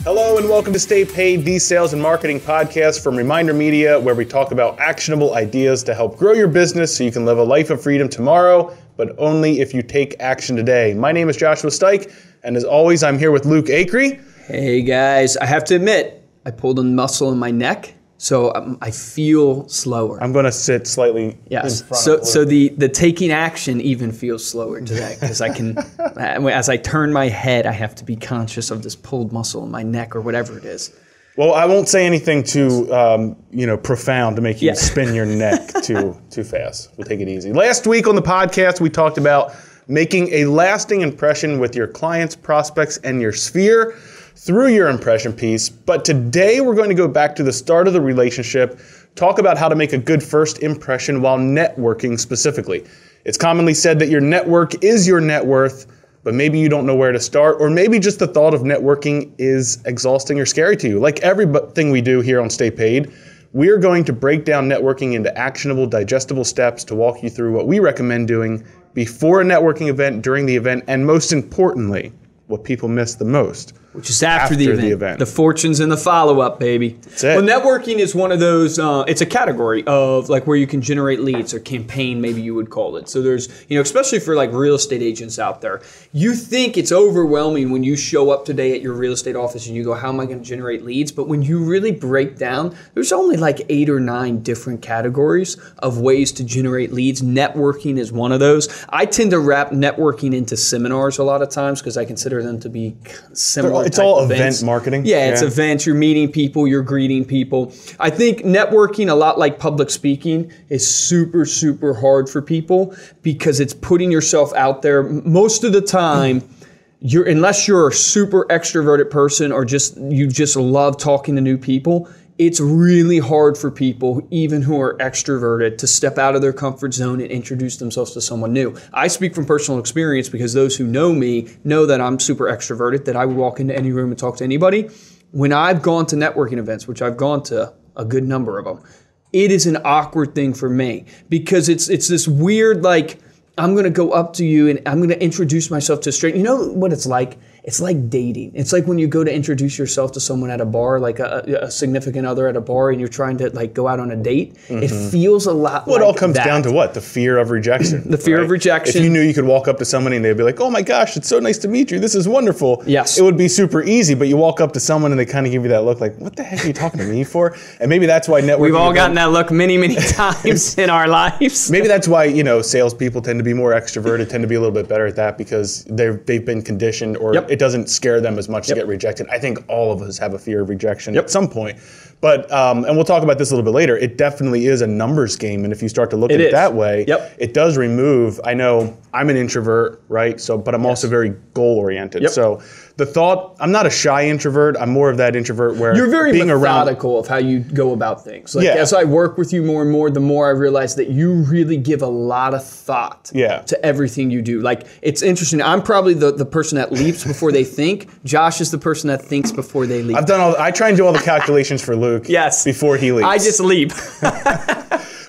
Hello and welcome to Stay Paid, the sales and marketing podcast from Reminder Media, where we talk about actionable ideas to help grow your business so you can live a life of freedom tomorrow, but only if you take action today. My name is Joshua Stike, and as always, I'm here with Luke Acree. Hey guys, I have to admit, I pulled a muscle in my neck, so I feel slower. I'm going to sit slightly in front of Luke. So the taking action even feels slower today because I can, as I turn my head, I have to be conscious of this pulled muscle in my neck or whatever it is. Well, I won't say anything too, profound to make you spin your neck too fast. We'll take it easy. Last week on the podcast, we talked about making a lasting impression with your clients, prospects, and your sphere through your impression piece. But today we're going to go back to the start of the relationship, talk about how to make a good first impression while networking specifically. It's commonly said that your network is your net worth, but maybe you don't know where to start, or maybe just the thought of networking is exhausting or scary to you. Like everything we do here on Stay Paid, we're going to break down networking into actionable, digestible steps to walk you through what we recommend doing before a networking event, during the event, and most importantly, what people miss the most, which is after the event. The fortunes and the follow-up, baby. That's it. Well, networking is one of those, it's a category of like where you can generate leads or campaign, maybe you would call it. So there's, especially for like real estate agents out there, you think it's overwhelming when you show up today at your real estate office and you go, how am I going to generate leads? But when you really break down, there's only like 8 or 9 different categories of ways to generate leads. Networking is one of those. I tend to wrap networking into seminars a lot of times because I consider them to be similar. It's all events. Event marketing. Yeah, it's events. You're meeting people. You're greeting people. I think networking, a lot like public speaking, is super, super hard for people because it's putting yourself out there. Most of the time, unless you're a super extroverted person or you just love talking to new people, it's really hard for people, even who are extroverted, to step out of their comfort zone and introduce themselves to someone new. I speak from personal experience because those who know me know that I'm super extroverted, that I would walk into any room and talk to anybody. When I've gone to networking events, which I've gone to a good number of them, it is an awkward thing for me because it's this weird, like, I'm going to go up to you and I'm going to introduce myself to a stranger. You know what it's like? It's like dating. It's like when you go to introduce yourself to someone at a bar, like a significant other at a bar, and you're trying to like go out on a date. Mm-hmm. It feels a lot like it all comes down to what? The fear of rejection. The fear of rejection. If you knew you could walk up to somebody and they'd be like, oh my gosh, it's so nice to meet you. This is wonderful. Yes. It would be super easy, but you walk up to someone and they kind of give you that look like, what the heck are you talking to me for? And maybe that's why networking... We've all gotten that look many, many times in our lives. Maybe that's why, salespeople tend to be more extroverted, tend to be a little bit better at that because they've been conditioned or it doesn't scare them as much to get rejected. I think all of us have a fear of rejection at some point. But, and we'll talk about this a little bit later, it definitely is a numbers game. And if you start to look at it that way, it does remove, I know I'm an introvert, right? So, but I'm also very goal oriented. So the thought, I'm not a shy introvert. I'm more of that introvert where you're very being methodical of how you go about things. Like as I work with you more and more, the more I realize that you really give a lot of thought to everything you do. Like it's interesting. I'm probably the person that leaps before they think. Josh is the person that thinks before they leap. I try and do all the calculations for Luke before he leaps. I just leap.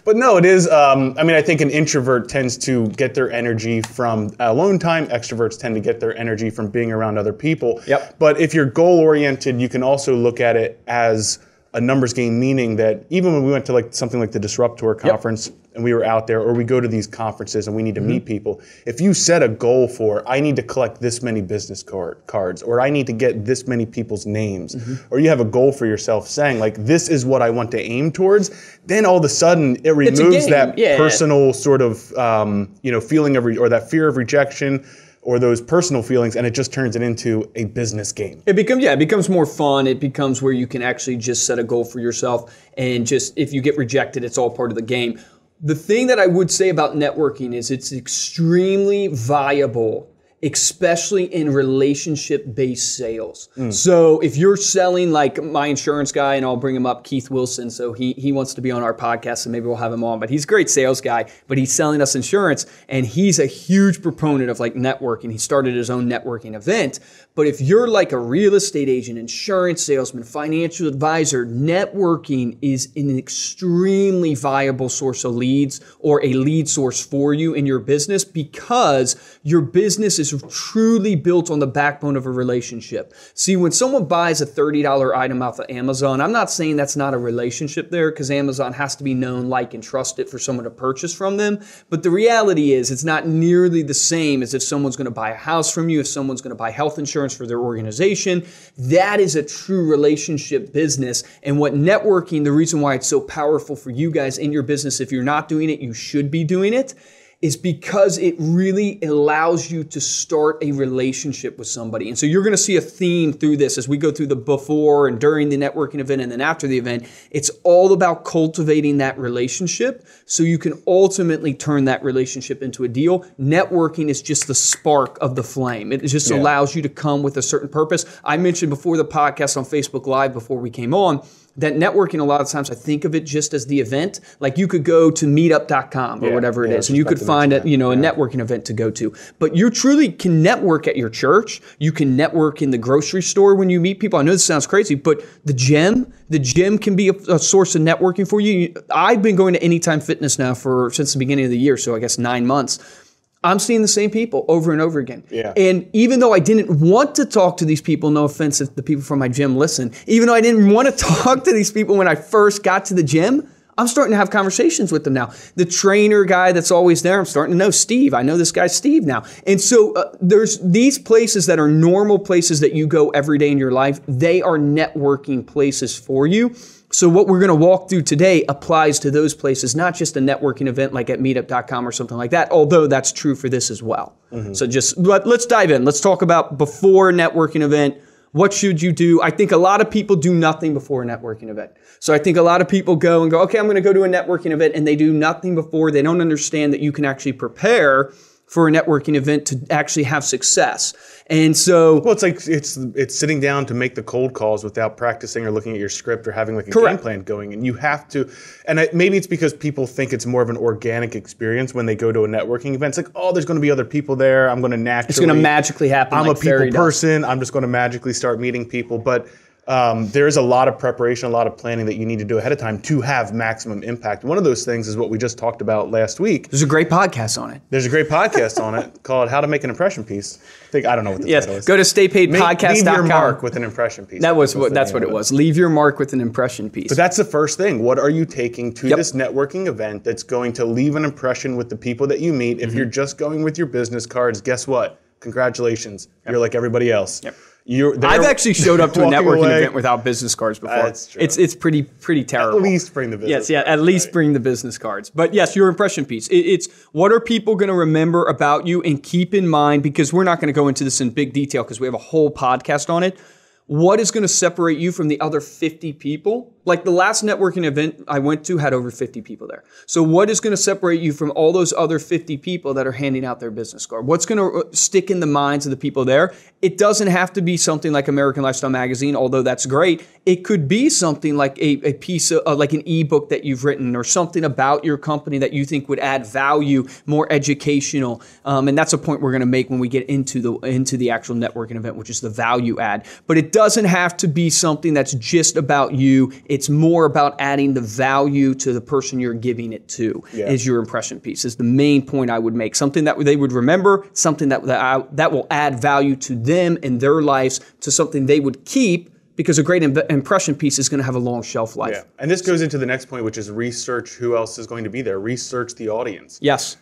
But no, it is, I think an introvert tends to get their energy from alone time. Extroverts tend to get their energy from being around other people. But if you're goal-oriented, you can also look at it as a numbers game, meaning that even when we went to like something like the Disruptor conference and we were out there, or we go to these conferences and we need to meet people, if you set a goal for, I need to collect this many business cards, or I need to get this many people's names, or you have a goal for yourself saying like, this is what I want to aim towards, then all of a sudden it removes that personal sort of, feeling of, or that fear of rejection, or those personal feelings, and it just turns it into a business game. It becomes more fun. It becomes where you can actually just set a goal for yourself, and just if you get rejected, it's all part of the game. The thing that I would say about networking is it's extremely viable, especially in relationship-based sales. So if you're selling, like my insurance guy, and I'll bring him up, Keith Wilson, so he wants to be on our podcast, and maybe we'll have him on, but he's a great sales guy, but he's selling us insurance, and he's a huge proponent of like networking. He started his own networking event. But if you're like a real estate agent, insurance salesman, financial advisor, networking is an extremely viable source of leads, or a lead source for you in your business, because your business is is truly built on the backbone of a relationship. See, when someone buys a $30 item off of Amazon, I'm not saying that's not a relationship there, because Amazon has to be known, like, and trusted for someone to purchase from them. But the reality is it's not nearly the same as if someone's going to buy a house from you, if someone's going to buy health insurance for their organization. That is a true relationship business. And what networking, the reason why it's so powerful for you guys in your business, if you're not doing it, you should be doing it, is because it really allows you to start a relationship with somebody. And so you're going to see a theme through this as we go through the before and during the networking event and then after the event. It's all about cultivating that relationship so you can ultimately turn that relationship into a deal. Networking is just the spark of the flame. It just allows you to come with a certain purpose. I mentioned before the podcast on Facebook Live before we came on, that networking, a lot of times I think of it just as the event. Like you could go to meetup.com or whatever it is, and you could find a networking event to go to. But you truly can network at your church. You can network in the grocery store when you meet people. I know this sounds crazy, but the gym can be a source of networking for you. I've been going to Anytime Fitness now since the beginning of the year, so I guess 9 months. I'm seeing the same people over and over again. Yeah. And even though I didn't want to talk to these people, no offense if the people from my gym listen, even though I didn't want to talk to these people when I first got to the gym, I'm starting to have conversations with them now. The trainer guy that's always there, I'm starting to know Steve. I know this guy Steve now. And so there's these places that are normal places that you go every day in your life. They are networking places for you. So what we're going to walk through today applies to those places, not just a networking event like at meetup.com or something like that, although that's true for this as well. So let's dive in. Let's talk about before a networking event. What should you do? I think a lot of people do nothing before a networking event. So I think a lot of people go, okay, I'm going to go to a networking event, and they do nothing before. They don't understand that you can actually prepare for a networking event to actually have success. And so, well, it's like it's sitting down to make the cold calls without practicing or looking at your script or having like a game plan going. And you have to, and maybe it's because people think it's more of an organic experience when they go to a networking event. It's like, oh, there's going to be other people there. I'm going to naturally. It's going to magically happen. I'm a people person. I'm just going to magically start meeting people. But there is a lot of preparation, a lot of planning that you need to do ahead of time to have maximum impact. One of those things is what we just talked about last week. There's a great podcast on it. There's a great podcast on it called How to Make an Impression Piece. I don't know what the title is. Go to staypaidpodcast.com. Leave your mark with an impression piece. That's what it was. Leave your mark with an impression piece. But that's the first thing. What are you taking to this networking event that's going to leave an impression with the people that you meet? If you're just going with your business cards, guess what? Congratulations. You're like everybody else. I've actually showed up to a networking event without business cards before. That's true. It's pretty terrible. At least bring the business cards. At least bring the business cards. But yes, your impression piece. It's what are people going to remember about you, and keep in mind, because we're not going to go into this in big detail because we have a whole podcast on it. What is going to separate you from the other 50 people? Like the last networking event I went to had over 50 people there. So what is going to separate you from all those other 50 people that are handing out their business card? What's going to stick in the minds of the people there? It doesn't have to be something like American Lifestyle Magazine, although that's great. It could be something like a piece of like an ebook that you've written, or something about your company that you think would add value, more educational. And that's a point we're going to make when we get into the actual networking event, which is the value add. But it doesn't have to be something that's just about you. It's more about adding the value to the person you're giving it to. Is your impression piece is the main point I would make. Something that they would remember, something that will add value to them and their lives, to something they would keep, because a great impression piece is going to have a long shelf life. Yeah. And this goes into the next point, which is research who else is going to be there. Research the audience. Yes.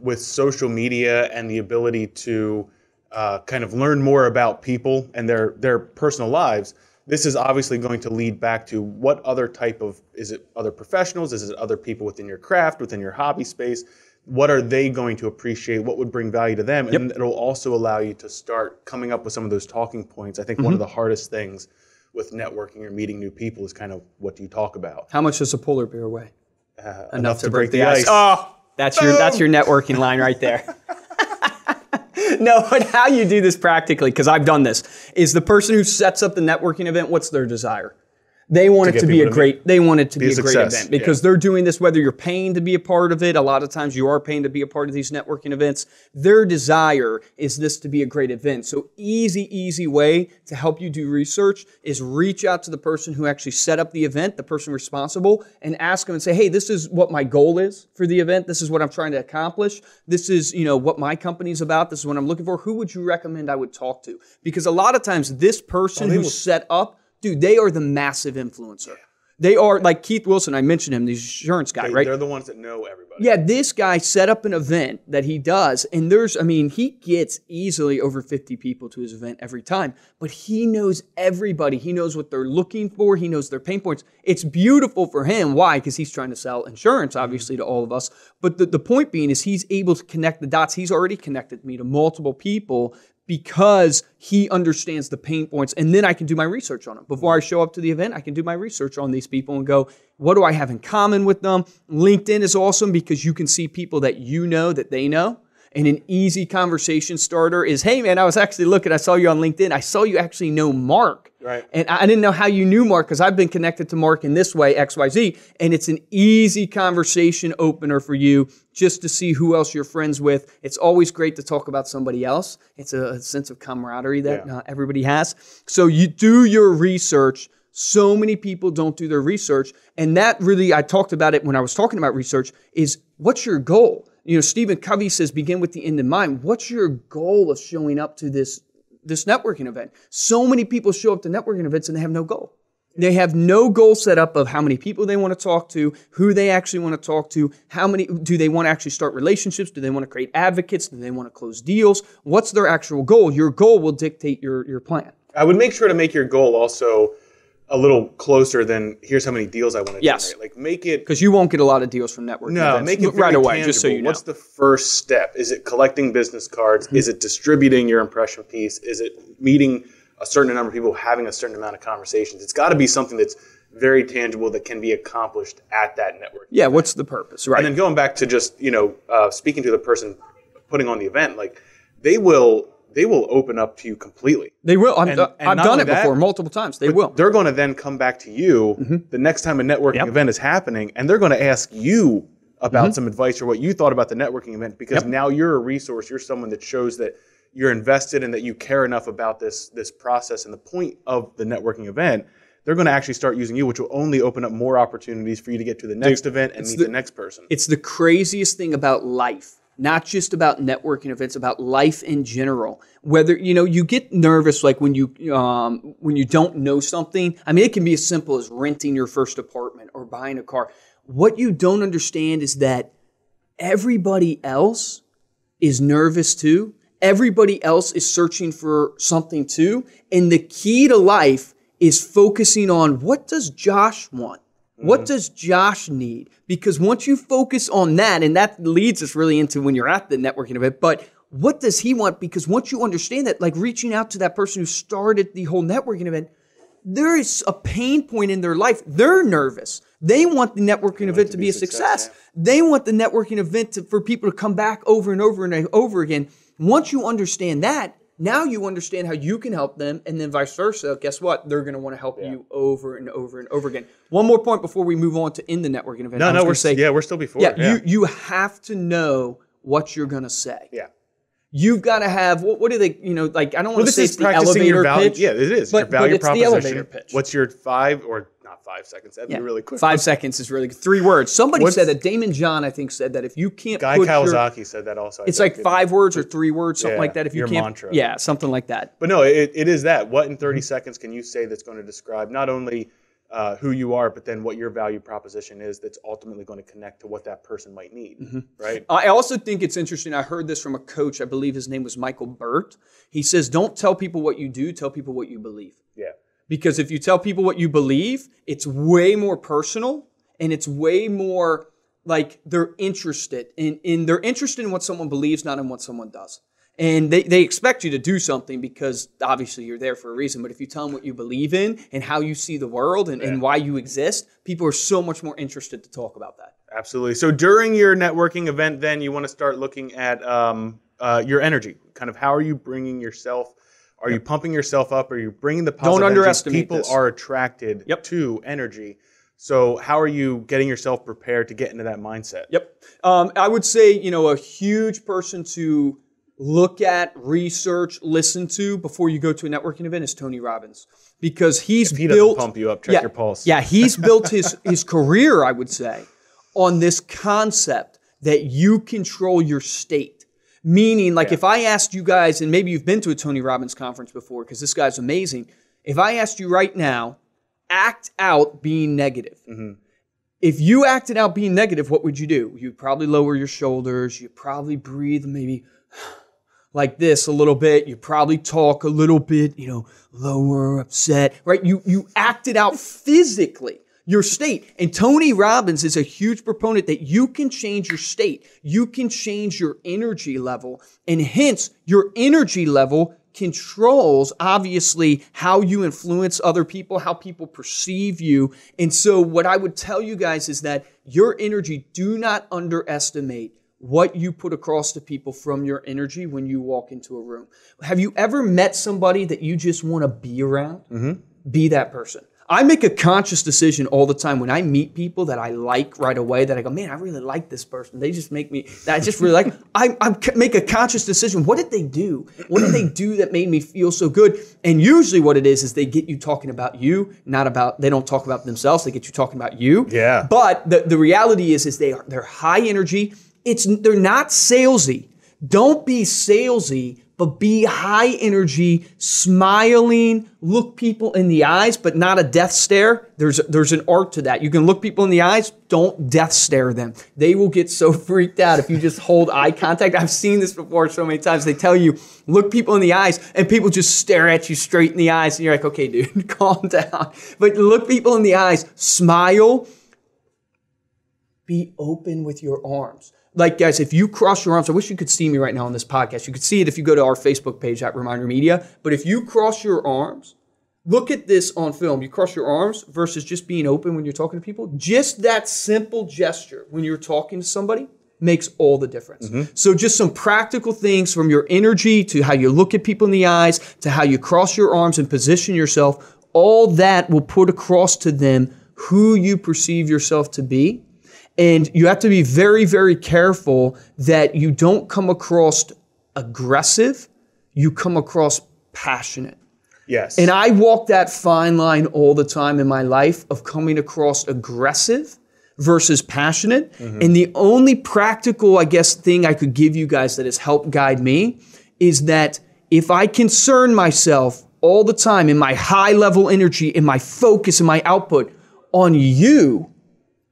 With social media and the ability to kind of learn more about people and their personal lives, this is obviously going to lead back to what other type of, is it other professionals? Is it other people within your craft, within your hobby space? What are they going to appreciate? What would bring value to them? And it'll also allow you to start coming up with some of those talking points. I think one of the hardest things with networking or meeting new people is kind of, what do you talk about? How much does a polar bear weigh? Enough to break the ice. Oh, that's your networking line right there. No, but how you do this practically, because I've done this, is the person who sets up the networking event, what's their desire? They want it to be a great success, event because they're doing this, whether you're paying to be a part of it. A lot of times you are paying to be a part of these networking events. Their desire is this to be a great event. So easy way to help you do research is reach out to the person who actually set up the event, the person responsible, and ask them and say, hey, this is what my goal is for the event. This is what I'm trying to accomplish. This is, what my company's about. This is what I'm looking for. Who would you recommend I would talk to? Because a lot of times this person who set up, dude, they are the massive influencer. They are like Keith Wilson. I mentioned him, the insurance guy, right? They're the ones that know everybody. Yeah, this guy set up an event that he does, and he gets easily over 50 people to his event every time, but he knows everybody. He knows what they're looking for. He knows their pain points. It's beautiful for him. Why? Because he's trying to sell insurance, obviously, to all of us. But the point being is he's able to connect the dots. He's already connected me to multiple people because he understands the pain points, and then I can do my research on them. Before I show up to the event, I can do my research on these people and go, what do I have in common with them? LinkedIn is awesome because you can see people that you know that they know. And an easy conversation starter is, hey man, I was actually looking, I saw you on LinkedIn. I saw you actually know Mark. Right. And I didn't know how you knew Mark because I've been connected to Mark in this way, XYZ. And it's an easy conversation opener for you just to see who else you're friends with. It's always great to talk about somebody else. It's a sense of camaraderie that everybody has. So you do your research. So many people don't do their research. And that really, I talked about it when I was talking about research, is what's your goal? Stephen Covey says, begin with the end in mind. What's your goal of showing up to this networking event? So many people show up to networking events and they have no goal. They have no goal set up of how many people they want to talk to, who they actually want to talk to, do they want to actually start relationships? Do they want to create advocates? Do they want to close deals? What's their actual goal? Your goal will dictate your plan. I would make sure to make your goal also a little closer than here's how many deals I want to generate. Like make it, because you won't get a lot of deals from networking events. Make it right away, tangible. Just so you know. What's the first step? Is it collecting business cards? Mm-hmm. Is it distributing your impression piece? Is it meeting a certain number of people, having a certain amount of conversations? It's got to be something that's very tangible that can be accomplished at that network. Yeah, event. What's the purpose, right? And then going back to just speaking to the person putting on the event, like they will open up to you completely. They will. I've done it before multiple times. They will. They're going to then come back to you the next time a networking event is happening, and they're going to ask you about some advice or what you thought about the networking event, because now you're a resource. You're someone that shows that you're invested and that you care enough about this process and the point of the networking event. They're going to actually start using you, which will only open up more opportunities for you to get to the next event and meet the next person. It's the craziest thing about life. Not just about networking events, about life in general. Whether, you get nervous like when you don't know something. I mean, it can be as simple as renting your first apartment or buying a car. What you don't understand is that everybody else is nervous too. Everybody else is searching for something too. And the key to life is focusing on, what does Josh want? What does Josh need? Because once you focus on that, and that leads us really into when you're at the networking event, but what does he want? Because once you understand that, like reaching out to that person who started the whole networking event, there is a pain point in their life. They're nervous. They want the networking event to be a success. They want the networking event for people to come back over and over and over again. Once you understand that, now you understand how you can help them, and then vice versa. Guess what? They're going to want to help you over and over and over again. One more point before we move on to in the networking event. We're still before. You have to know what you're going to say. Yeah. You've got to have, what do they, I don't want to say it's the elevator pitch. Yeah, it is. But it's the elevator pitch. What's your 5 seconds? That'd be really quick. 5 seconds is really good. 3 words. Somebody said that. Damon John, I think, said that if you can't Guy Kawasaki said that also. It's like 5 words or 3 words, something like that. If you can't. Mantra. Yeah, something like that. But no, it is that. What in 30 seconds can you say that's going to describe not only who you are, but then what your value proposition is that's ultimately going to connect to what that person might need, right? I also think it's interesting. I heard this from a coach. I believe his name was Michael Burt. He says, don't tell people what you do, tell people what you believe. Yeah. Because if you tell people what you believe, it's way more personal and it's way more like they're interested in what someone believes, not in what someone does. And they expect you to do something because obviously you're there for a reason. But if you tell them what you believe in and how you see the world and why you exist, people are so much more interested to talk about that. Absolutely. So during your networking event, then you want to start looking at your energy. Kind of how are you bringing yourself Are you pumping yourself up? Are you bringing the positive Don't energy? underestimate People this. are attracted to energy. So how are you getting yourself prepared to get into that mindset? Yep. I would say, a huge person to look at, research, listen to before you go to a networking event is Tony Robbins. Because he's He built... doesn't pump you up, check your pulse. Yeah, he's built his career, I would say, on this concept that you control your state. Meaning, if I asked you guys, and maybe you've been to a Tony Robbins conference before, because this guy's amazing. If I asked you right now, act out being negative. Mm-hmm. If you acted out being negative, what would you do? You'd probably lower your shoulders. You'd probably breathe maybe like this a little bit. You probably talk a little bit, lower, upset, right? You acted out physically your state. And Tony Robbins is a huge proponent that you can change your state. You can change your energy level. And hence, your energy level controls, obviously, how you influence other people, how people perceive you. And so what I would tell you guys is that your energy, do not underestimate what you put across to people from your energy when you walk into a room. Have you ever met somebody that you just want to be around? Mm-hmm. Be that person. I make a conscious decision all the time when I meet people that I like right away, that I go, man, I really like this person. They just make me, that I just really like. I make a conscious decision. What did they do? What did they do that made me feel so good? And usually what it is they get you talking about you, they don't talk about themselves. They get you talking about you. Yeah. But the reality is they're high energy. They're not salesy. Don't be salesy, but be high energy, smiling, look people in the eyes, but not a death stare. There's an art to that. You can look people in the eyes, don't death stare them. They will get so freaked out if you just hold eye contact. I've seen this before so many times. They tell you, look people in the eyes, and people just stare at you straight in the eyes, and you're like, okay, dude, calm down. But look people in the eyes, smile, be open with your arms. Guys, if you cross your arms, I wish you could see me right now on this podcast. You could see it if you go to our Facebook page at Reminder Media. But if you cross your arms, look at this on film. You cross your arms versus just being open when you're talking to people. Just that simple gesture when you're talking to somebody makes all the difference. Mm-hmm. So just some practical things from your energy to how you look at people in the eyes to how you cross your arms and position yourself. All that will put across to them who you perceive yourself to be. And you have to be very, very careful that you don't come across aggressive, you come across passionate. Yes. And I walk that fine line all the time in my life of coming across aggressive versus passionate. Mm-hmm. And the only practical, thing I could give you guys that has helped guide me is that if I concern myself all the time in my high level energy, in my focus, in my output on you,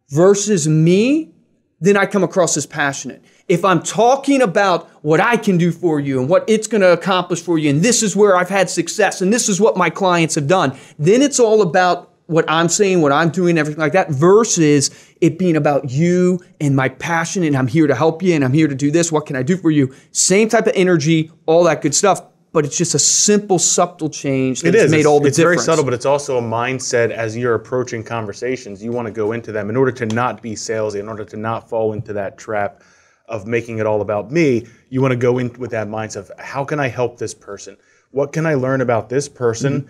versus me, then I come across as passionate. If I'm talking about what I can do for you and what it's going to accomplish for you, and this is where I've had success, and this is what my clients have done, then it's all about what I'm saying, what I'm doing, everything like that, versus it being about you and my passion, and I'm here to help you, and I'm here to do this, what can I do for you? Same type of energy, all that good stuff. But it's just a simple, subtle change that's made all the difference. It's very subtle, but it's also a mindset as you're approaching conversations. You want to go into them in order to not be salesy, in order to not fall into that trap of making it all about me. You want to go in with that mindset of how can I help this person? What can I learn about this person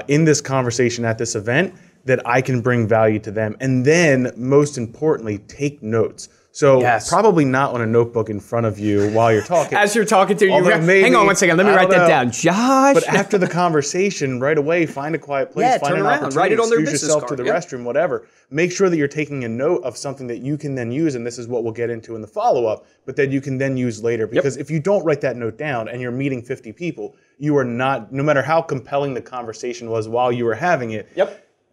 in this conversation at this event that I can bring value to them? And then, most importantly, take notes. So probably not on a notebook in front of you while you're talking. As you're talking to you, hang on one second. Let me write that down. Josh. But after the conversation, right away, find a quiet place, find turn an around, opportunity, write it on their excuse business yourself card, to the restroom, whatever. Make sure that you're taking a note of something that you can then use, and this is what we'll get into in the follow-up, but that you can then use later. Because if you don't write that note down and you're meeting 50 people, you are not, no matter how compelling the conversation was while you were having it,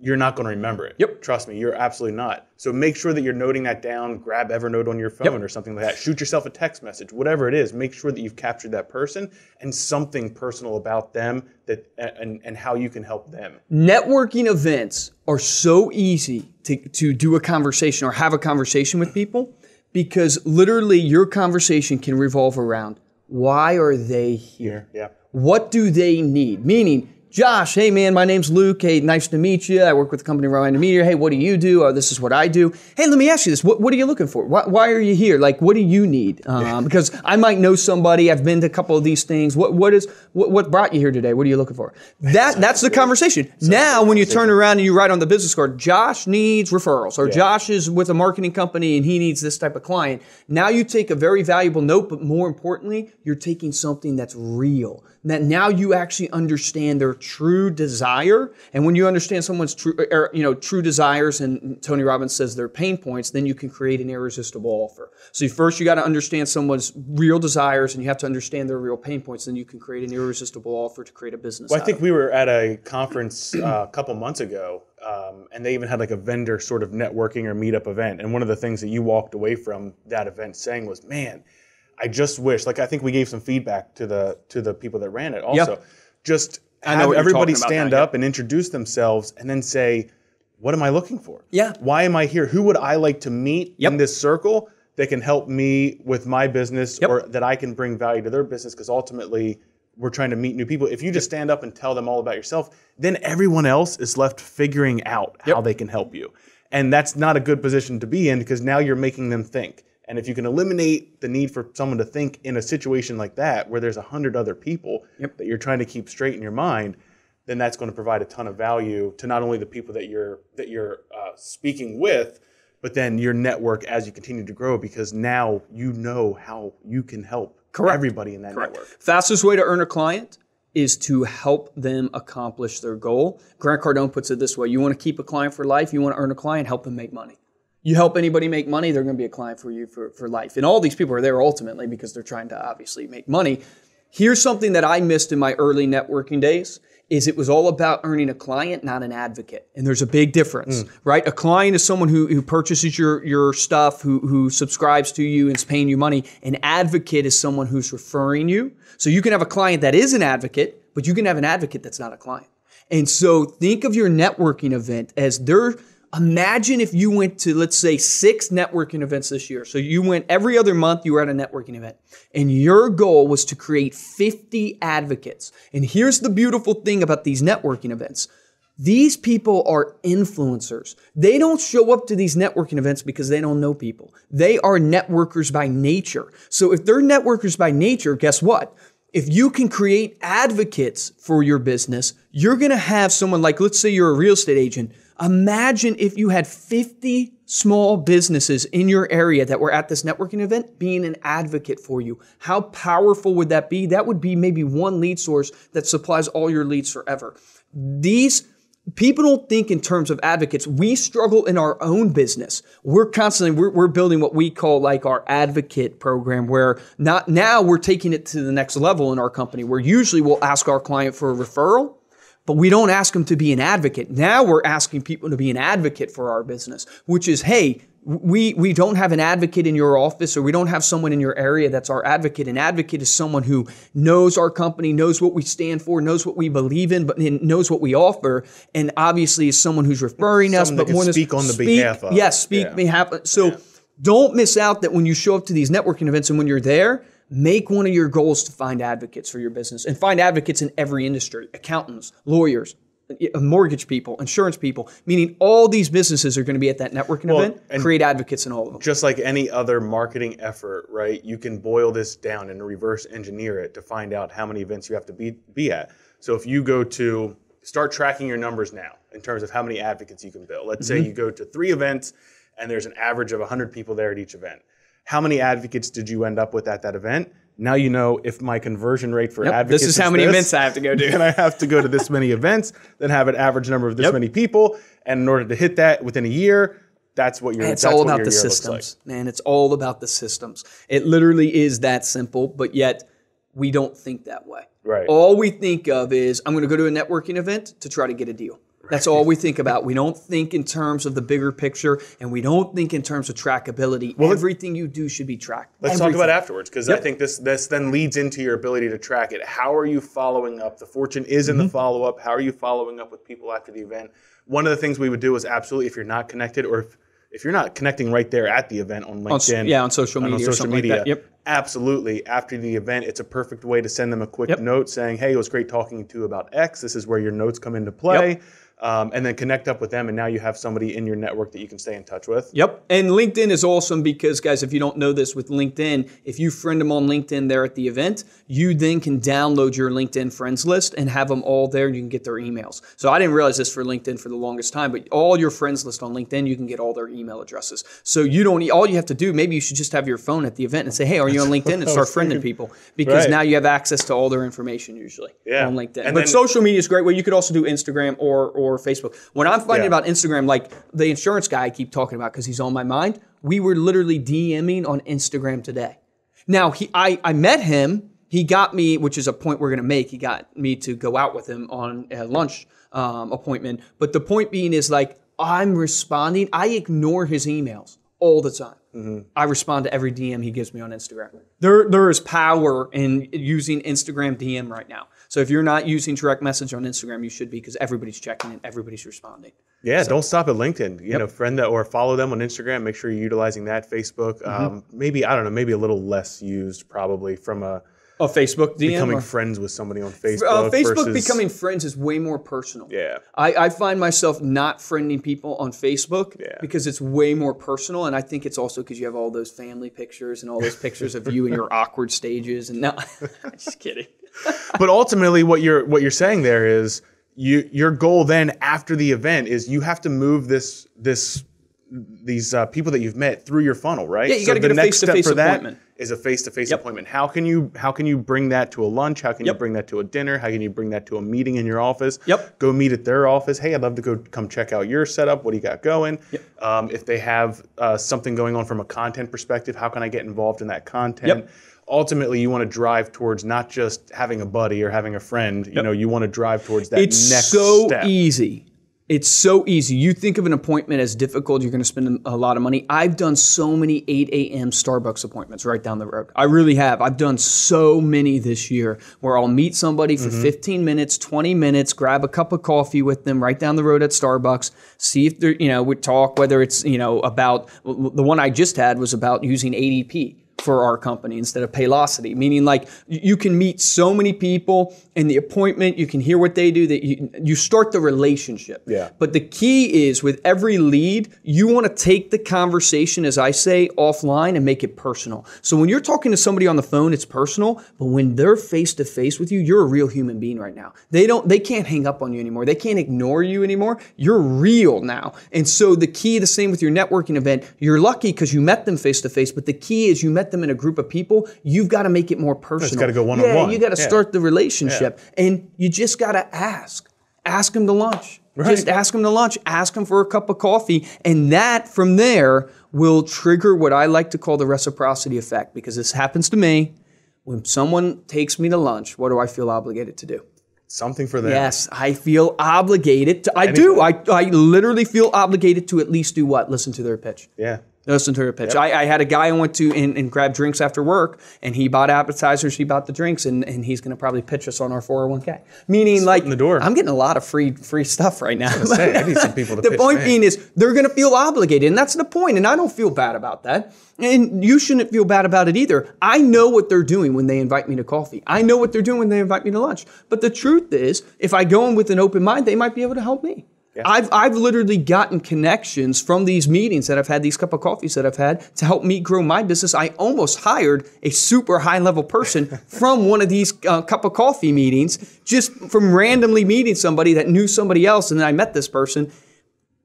you're not going to remember it. Trust me, you're absolutely not. So make sure that you're noting that down. Grab Evernote on your phone or something like that. Shoot yourself a text message, whatever it is. Make sure that you've captured that person and something personal about them that and how you can help them. Networking events are so easy to do a conversation or have a conversation with people because literally your conversation can revolve around why are they here? Yeah. What do they need? Meaning, Josh, hey man, my name's Luke. Hey, nice to meet you. I work with the company Ryan Media. Hey, what do you do? Oh, this is what I do. Hey, let me ask you this. What are you looking for? Why are you here? Like, what do you need? Because I might know somebody. I've been to a couple of these things. What brought you here today? What are you looking for? That's the conversation. Now, when you turn around and you write on the business card, Josh needs referrals, or Josh is with a marketing company and he needs this type of client. Now you take a very valuable note, but more importantly, you're taking something that's real. That now you actually understand their true desire, and when you understand someone's true desires, and Tony Robbins says their pain points, then you can create an irresistible offer. So first you got to understand someone's real desires, and you have to understand their real pain points. Then you can create an irresistible offer to create a business. Well, I think we were at a conference a couple months ago, and they even had like a vendor sort of networking or meetup event. And one of the things that you walked away from that event saying was, "Man, I just wish," like I think we gave some feedback to the people that ran it also. Just have everybody stand up and introduce themselves and then say, what am I looking for? Yeah. Why am I here? Who would I like to meet in this circle that can help me with my business or that I can bring value to their business? Because ultimately we're trying to meet new people. If you just stand up and tell them all about yourself, then everyone else is left figuring out how they can help you. And that's not a good position to be in, because now you're making them think. And if you can eliminate the need for someone to think in a situation like that, where there's 100 other people that you're trying to keep straight in your mind, then that's going to provide a ton of value to not only the people that you're speaking with, but then your network as you continue to grow, because now you know how you can help everybody in that network. Fastest way to earn a client is to help them accomplish their goal. Grant Cardone puts it this way: you want to keep a client for life, you want to earn a client, help them make money. You help anybody make money, they're going to be a client for you for life. And all these people are there ultimately because they're trying to obviously make money. Here's something that I missed in my early networking days, is it was all about earning a client, not an advocate. And there's a big difference, right? A client is someone who purchases your stuff, who subscribes to you and is paying you money. An advocate is someone who's referring you. So you can have a client that is an advocate, but you can have an advocate that's not a client. And so think of your networking event as imagine if you went to, let's say, 6 networking events this year. So you went every other month, you were at a networking event. And your goal was to create 50 advocates. And here's the beautiful thing about these networking events. These people are influencers. They don't show up to these networking events because they don't know people. They are networkers by nature. So if they're networkers by nature, guess what? If you can create advocates for your business, you're going to have someone like, let's say you're a real estate agent. Imagine if you had 50 small businesses in your area that were at this networking event being an advocate for you. How powerful would that be? That would be maybe one lead source that supplies all your leads forever. These people don't think in terms of advocates. We struggle in our own business. We're building what we call like our advocate program, where now we're taking it to the next level in our company, where usually we'll ask our client for a referral, but we don't ask them to be an advocate. Now we're asking people to be an advocate for our business, which is, hey, we don't have an advocate in your office, or we don't have someone in your area that's our advocate. An advocate is someone who knows our company, knows what we stand for, knows what we believe in, but knows what we offer, and obviously is someone who's referring us, but more than speak on the behalf of. Yes, behalf. So don't miss out that when you show up to these networking events and when you're there, make one of your goals to find advocates for your business, and find advocates in every industry: accountants, lawyers, mortgage people, insurance people, meaning all these businesses are going to be at that networking event. Create advocates in all of them. Just like any other marketing effort, right? You can boil this down and reverse engineer it to find out how many events you have to be at. So if you start tracking your numbers now in terms of how many advocates you can build. Let's say you go to 3 events and there's an average of 100 people there at each event. How many advocates did you end up with at that event? Now you know if my conversion rate for advocates this is how many events I have to go to. And I have to go to this many events, then have an average number of this many people. And in order to hit that within a year, that's what your It's all about the systems, man. It's all about the systems. It literally is that simple, but yet we don't think that way. Right. All we think of is, I'm going to go to a networking event to try to get a deal. That's all we think about. We don't think in terms of the bigger picture, and we don't think in terms of trackability. Well, everything you do should be tracked. Let's talk about it afterwards, because I think this then leads into your ability to track it. How are you following up? The fortune is in the follow-up. How are you following up with people after the event? One of the things we would do is absolutely, if you're not connected, or if you're not connecting right there at the event on LinkedIn, on social media, like that, absolutely, after the event, it's a perfect way to send them a quick note saying, hey, it was great talking to you about X. This is where your notes come into play. And then connect up with them, and now you have somebody in your network that you can stay in touch with. Yep. And LinkedIn is awesome because, guys, if you don't know this with LinkedIn, if you friend them on LinkedIn there at the event, you then can download your LinkedIn friends list and have them all there, and you can get their emails. So I didn't realize this for LinkedIn for the longest time, but all your friends list on LinkedIn, you can get all their email addresses. So you don't, all you have to do, maybe you should just have your phone at the event and say, hey, are you on LinkedIn? And start friending people, because now you have access to all their information usually on LinkedIn. But social media is great. Well, you could also do Instagram or Facebook. When I'm finding about Instagram, like the insurance guy I keep talking about because he's on my mind, we were literally DMing on Instagram today. Now, I met him. He got me, which is a point we're going to make, he got me to go out with him on a lunch appointment. But the point being is, like, I'm responding. I ignore his emails all the time. I respond to every DM he gives me on Instagram. There is power in using Instagram DM right now. So if you're not using direct message on Instagram, you should be, because everybody's checking and everybody's responding. Yeah, don't stop at LinkedIn. You know, friend that or follow them on Instagram. Make sure you're utilizing that. Facebook, maybe, I don't know, maybe a little less used probably from a Facebook DM? Becoming friends with somebody on Facebook. Facebook becoming friends is way more personal. Yeah. I find myself not friending people on Facebook because it's way more personal, and I think it's also because you have all those family pictures and all those pictures of you in your awkward stages. And no, I'm just kidding. But ultimately, what you're saying there is your goal then after the event is you have to move these people that you've met through your funnel, right? Yeah, you got to get a face-to-face appointment. Is a face-to-face appointment. How can you bring that to a lunch? How can you bring that to a dinner? How can you bring that to a meeting in your office? Go meet at their office. Hey, I'd love to come check out your setup. What do you got going? If they have something going on from a content perspective, how can I get involved in that content? Ultimately, you want to drive towards not just having a buddy or having a friend. You know, you want to drive towards that next step. It's so easy. It's so easy. You think of an appointment as difficult, you're going to spend a lot of money. I've done so many 8 a.m. Starbucks appointments right down the road. I really have. I've done so many this year where I'll meet somebody for 15 minutes, 20 minutes, grab a cup of coffee with them right down the road at Starbucks, see if they're, we talk, whether it's, about, the one I just had was about using ADP for our company instead of Paylocity, meaning like you can meet so many people in the appointment, you can hear what they do, that you start the relationship. But the key is with every lead, you want to take the conversation, as I say, offline and make it personal. So when you're talking to somebody on the phone, it's personal, but when they're face to face with you, you're a real human being right now. They can't hang up on you anymore. They can't ignore you anymore. You're real now. And so the key, the same with your networking event, you're lucky because you met them face to face, but the key is you met them in a group of people, you've got to make it more personal. It's got to go one-on-one. You got to start the relationship. And you just got to ask. Ask them to lunch. Just ask them to lunch. Ask them for a cup of coffee. And that, from there, will trigger what I like to call the reciprocity effect, because this happens to me. When someone takes me to lunch, what do I feel obligated to do? Something for them. Yes, I feel obligated to. I do. I literally feel obligated to at least do what? Listen to their pitch. Listen to her pitch. I had a guy I went to and grabbed drinks after work, and he bought appetizers, he bought the drinks, and he's going to probably pitch us on our 401k. Meaning, like, in the door. I'm getting a lot of free stuff right now. I need some people to pitch. The point being is they're going to feel obligated, and that's the point, and I don't feel bad about that. And you shouldn't feel bad about it either. I know what they're doing when they invite me to coffee. I know what they're doing when they invite me to lunch. But the truth is, if I go in with an open mind, they might be able to help me. I've literally gotten connections from these meetings that I've had, these cup of coffees that I've had, to help me grow my business. I almost hired a super high level person from one of these cup of coffee meetings, just from randomly meeting somebody that knew somebody else, and then I met this person.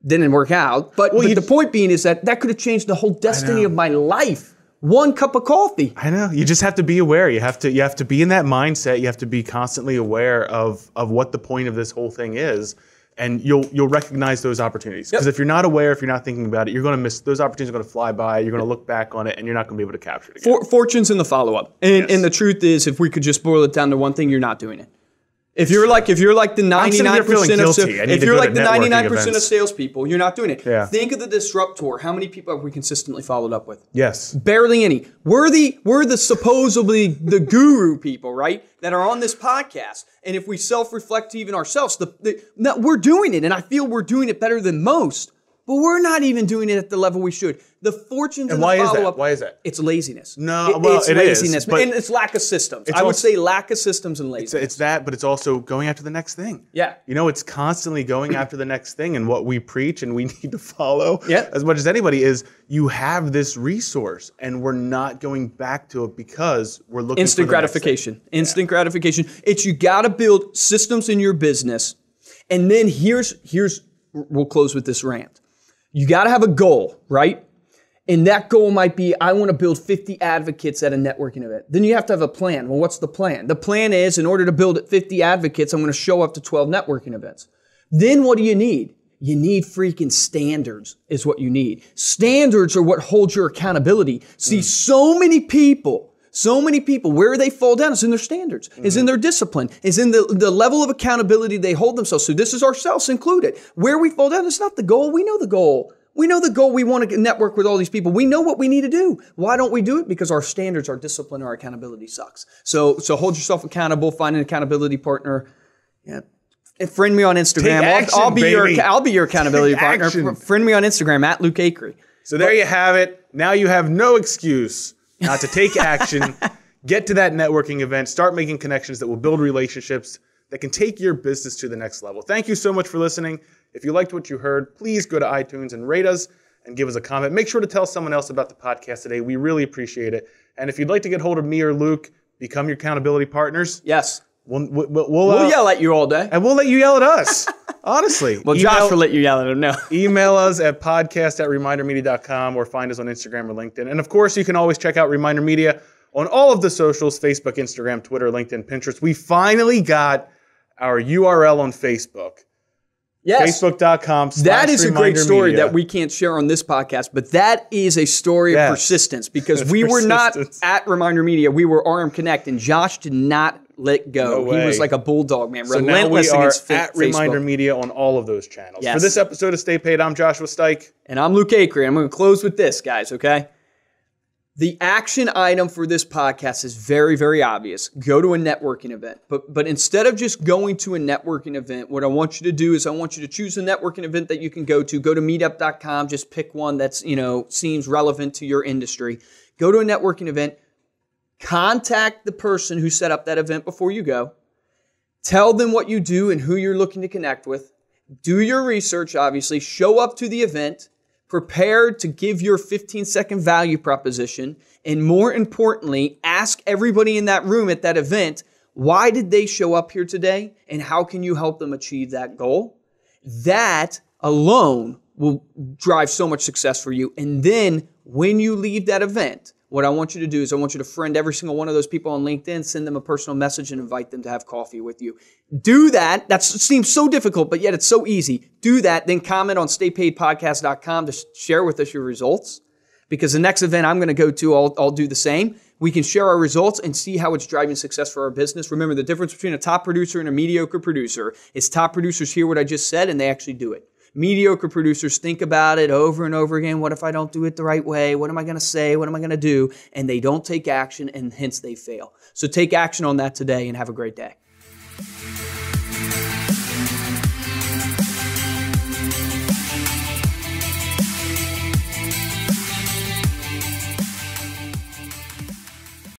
Didn't work out. But the point being is that could have changed the whole destiny of my life. One cup of coffee. I know. You just have to be aware. You have to be in that mindset. You have to be constantly aware of what the point of this whole thing is. And you'll recognize those opportunities. Because if you're not aware, if you're not thinking about it, you're going to miss. Those opportunities are going to fly by. You're going to look back on it, and you're not going to be able to capture it again. Fortune's in the follow-up. And the truth is, if we could just boil it down to one thing, you're not doing it. If you're like the 99% of salespeople, you're not doing it. Think of the disruptor. How many people have we consistently followed up with? Yes. Barely any. We're the supposedly the guru people, right? That are on this podcast. And if we self-reflect to even ourselves, we're doing it, and I feel we're doing it better than most. but we're not even doing it at the level we should. The fortunes and the follow-up. Why is that? It's laziness. No, well, it's it laziness, is, but and it's lack of systems. I would say lack of systems and laziness. It's that, but it's also going after the next thing. Yeah. You know, it's constantly going after the next thing, and what we preach and we need to follow as much as anybody is, you have this resource, and we're not going back to it because we're looking instant for the gratification. Next thing. Instant gratification. It's you got to build systems in your business, and then here's we'll close with this rant. You got to have a goal, right? And that goal might be, I want to build 50 advocates at a networking event. Then you have to have a plan. Well, what's the plan? The plan is, in order to build 50 advocates, I'm going to show up to 12 networking events. Then what do you need? You need freaking standards is what you need. Standards are what hold your accountability. See, so many people, where they fall down is in their standards, is in their discipline, is in the level of accountability they hold themselves. So this is ourselves included. Where we fall down is not the goal. We know the goal. We know the goal. We want to network with all these people. We know what we need to do. Why don't we do it? Because our standards, our discipline, our accountability sucks. So hold yourself accountable. Find an accountability partner. Yeah. And friend me on Instagram. I'll be your accountability partner. Friend me on Instagram at Luke Acree. So there you have it. Now you have no excuse not to take action. Get to that networking event. Start making connections that will build relationships that can take your business to the next level. Thank you so much for listening. If you liked what you heard, please go to iTunes and rate us and give us a comment. Make sure to tell someone else about the podcast today. We really appreciate it. And if you'd like to get hold of me or Luke, become your accountability partners. Yes. We'll yell at you all day. And we'll let you yell at us. Honestly. Well, Josh will let you yell at him now. Email us at podcast@remindermedia.com or find us on Instagram or LinkedIn. And of course, you can always check out Reminder Media on all of the socials, Facebook, Instagram, Twitter, LinkedIn, Pinterest. We finally got our URL on Facebook. Yes. Facebook.com. That is a great story that we can't share on this podcast, but that is a story of persistence because we were not at Reminder Media. We were RM Connect, and Josh did not let go. No way. He was like a bulldog, man. So relentless now we are against at Facebook. Reminder Media on all of those channels. Yes. For this episode of Stay Paid, I'm Joshua Stike. And I'm Luke Acree. I'm going to close with this, guys, okay? The action item for this podcast is very, very obvious. Go to a networking event. But instead of just going to a networking event, what I want you to do is I want you to choose a networking event that you can go to. Go to meetup.com. Just pick one that's, seems relevant to your industry. Go to a networking event. Contact the person who set up that event before you go. Tell them what you do and who you're looking to connect with. Do your research, obviously. Show up to the event. Prepared to give your 15-second value proposition, and more importantly, ask everybody in that room at that event, why did they show up here today, and how can you help them achieve that goal? That alone will drive so much success for you. And then when you leave that event, what I want you to do is I want you to friend every single one of those people on LinkedIn, send them a personal message, and invite them to have coffee with you. Do that. That seems so difficult, but yet it's so easy. Do that. Then comment on staypaidpodcast.com to share with us your results. Because the next event I'm going to go to, I'll do the same. We can share our results and see how it's driving success for our business. Remember, the difference between a top producer and a mediocre producer is top producers hear what I just said and they actually do it. Mediocre producers think about it over and over again. What if I don't do it the right way? What am I going to say? What am I going to do? And they don't take action, and hence they fail. So take action on that today and have a great day.